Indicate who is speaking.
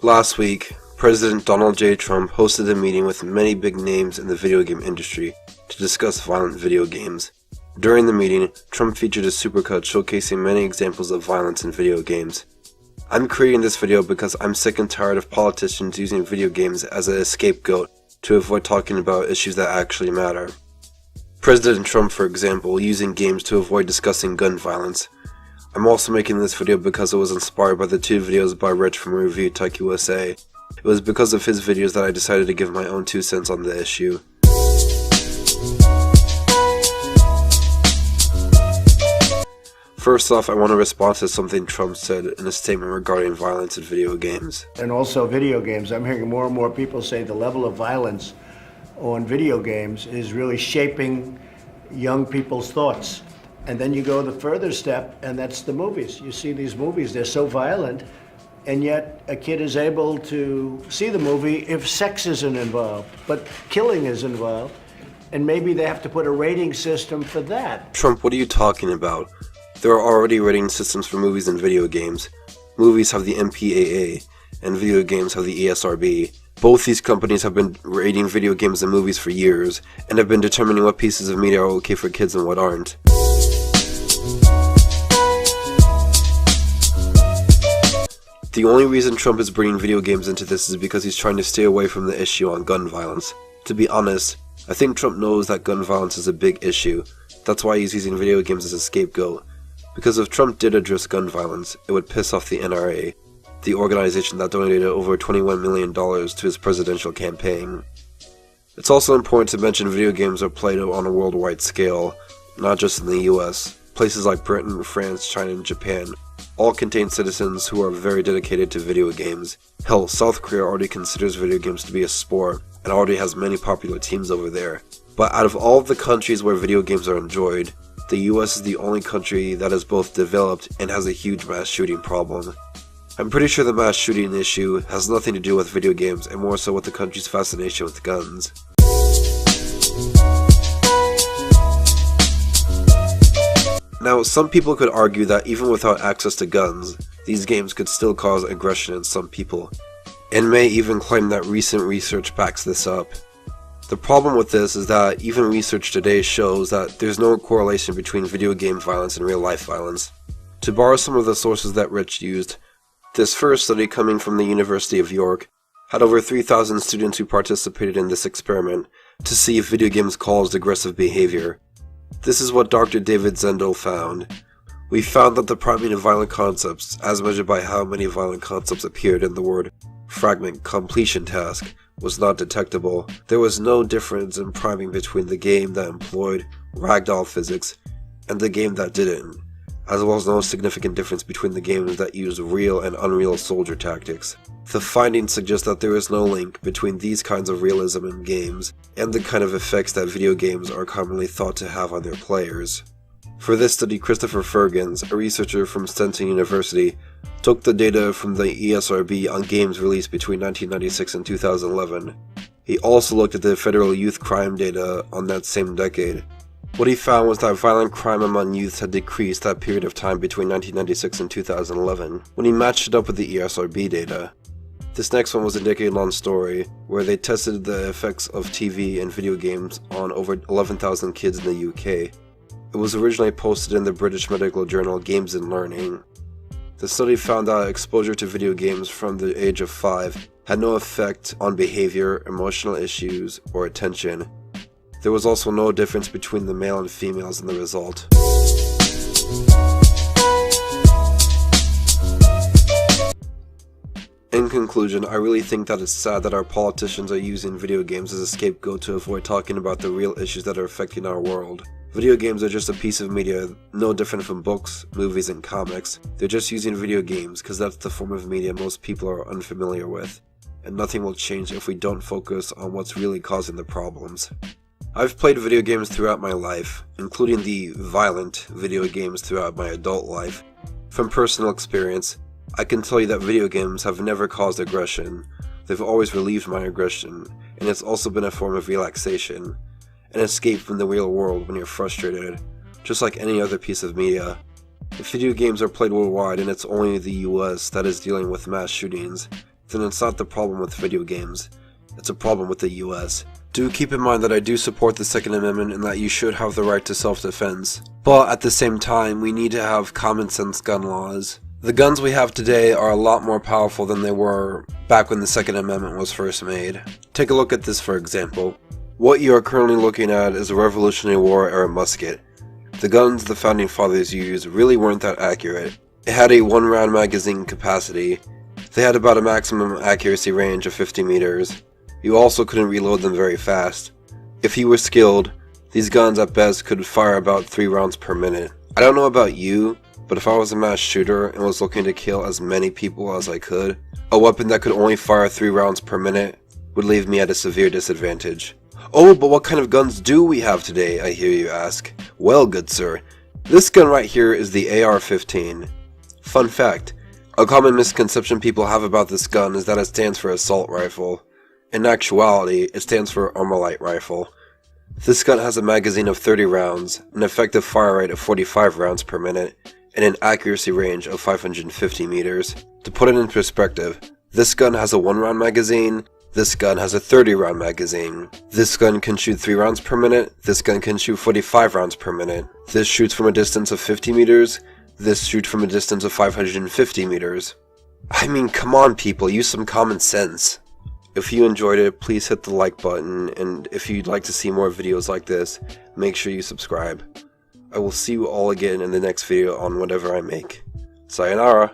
Speaker 1: Last week, President Donald J. Trump hosted a meeting with many big names in the video game industry to discuss violent video games. During the meeting, Trump featured a supercut showcasing many examples of violence in video games. I'm creating this video because I'm sick and tired of politicians using video games as a scapegoat to avoid talking about issues that actually matter. President Trump, for example, using games to avoid discussing gun violence. I'm also making this video because it was inspired by the two videos by Rich from Review Tech USA. It was because of his videos that I decided to give my own 2 cents on the issue. First off, I want to respond to something Trump said in a statement regarding violence in video games.
Speaker 2: And also video games. I'm hearing more and more people say the level of violence on video games is really shaping young people's thoughts. And then you go the further step, and that's the movies. You see these movies, they're so violent, and yet a kid is able to see the movie if sex isn't involved, but killing is involved, and maybe they have to put a rating system for that.
Speaker 1: Trump, what are you talking about? There are already rating systems for movies and video games. Movies have the MPAA, and video games have the ESRB. Both these companies have been rating video games and movies for years, and have been determining what pieces of media are okay for kids and what aren't. The only reason Trump is bringing video games into this is because he's trying to stay away from the issue on gun violence. To be honest, I think Trump knows that gun violence is a big issue. That's why he's using video games as a scapegoat. Because if Trump did address gun violence, it would piss off the NRA, the organization that donated over $21 million to his presidential campaign. It's also important to mention video games are played on a worldwide scale, not just in the US. Places like Britain, France, China, and Japan all contain citizens who are very dedicated to video games. Hell, South Korea already considers video games to be a sport, and already has many popular teams over there. But out of all of the countries where video games are enjoyed, the US is the only country that is both developed and has a huge mass shooting problem. I'm pretty sure the mass shooting issue has nothing to do with video games and more so with the country's fascination with guns. Now, some people could argue that even without access to guns, these games could still cause aggression in some people, and may even claim that recent research backs this up. The problem with this is that even research today shows that there's no correlation between video game violence and real life violence. To borrow some of the sources that Rich used, this first study, coming from the University of York, had over 3,000 students who participated in this experiment to see if video games caused aggressive behavior. This is what Dr. David Zendel found. We found that the priming of violent concepts, as measured by how many violent concepts appeared in the word fragment completion task, was not detectable. There was no difference in priming between the game that employed ragdoll physics and the game that didn't, as well as no significant difference between the games that used real and unreal soldier tactics. The findings suggest that there is no link between these kinds of realism in games and the kind of effects that video games are commonly thought to have on their players. For this study, Christopher Fergens, a researcher from Stenson University, took the data from the ESRB on games released between 1996 and 2011. He also looked at the federal youth crime data on that same decade. What he found was that violent crime among youths had decreased that period of time between 1996 and 2011, when he matched it up with the ESRB data. This next one was a decade-long story, where they tested the effects of TV and video games on over 11,000 kids in the UK. It was originally posted in the British medical journal Games and Learning. The study found that exposure to video games from the age of 5 had no effect on behavior, emotional issues, or attention. There was also no difference between the male and females in the result. In conclusion, I really think that it's sad that our politicians are using video games as a scapegoat to avoid talking about the real issues that are affecting our world. Video games are just a piece of media, no different from books, movies, and comics. They're just using video games because that's the form of media most people are unfamiliar with, and nothing will change if we don't focus on what's really causing the problems. I've played video games throughout my life, including the violent video games throughout my adult life. From personal experience, I can tell you that video games have never caused aggression. They've always relieved my aggression, and it's also been a form of relaxation, an escape from the real world when you're frustrated, just like any other piece of media. If video games are played worldwide and it's only the US that is dealing with mass shootings, then it's not the problem with video games. It's a problem with the US. Do keep in mind that I do support the Second Amendment and that you should have the right to self-defense. But at the same time, we need to have common sense gun laws. The guns we have today are a lot more powerful than they were back when the Second Amendment was first made. Take a look at this for example. What you are currently looking at is a Revolutionary War era musket. The guns the founding fathers used really weren't that accurate. It had a 1-round magazine capacity. They had about a maximum accuracy range of 50 meters. You also couldn't reload them very fast. If you were skilled, these guns at best could fire about 3 rounds per minute. I don't know about you, but if I was a mass shooter and was looking to kill as many people as I could, a weapon that could only fire 3 rounds per minute would leave me at a severe disadvantage. Oh, but what kind of guns do we have today, I hear you ask? Well, good sir, this gun right here is the AR-15. Fun fact, a common misconception people have about this gun is that it stands for assault rifle. In actuality, it stands for Armalite rifle. This gun has a magazine of 30 rounds, an effective fire rate of 45 rounds per minute, and an accuracy range of 550 meters. To put it in perspective, this gun has a 1-round magazine, this gun has a 30-round magazine. This gun can shoot 3 rounds per minute, this gun can shoot 45 rounds per minute. This shoots from a distance of 50 meters, this shoots from a distance of 550 meters. I mean, come on people, use some common sense. If you enjoyed it, please hit the like button, and if you'd like to see more videos like this, make sure you subscribe. I will see you all again in the next video on whatever I make. Sayonara!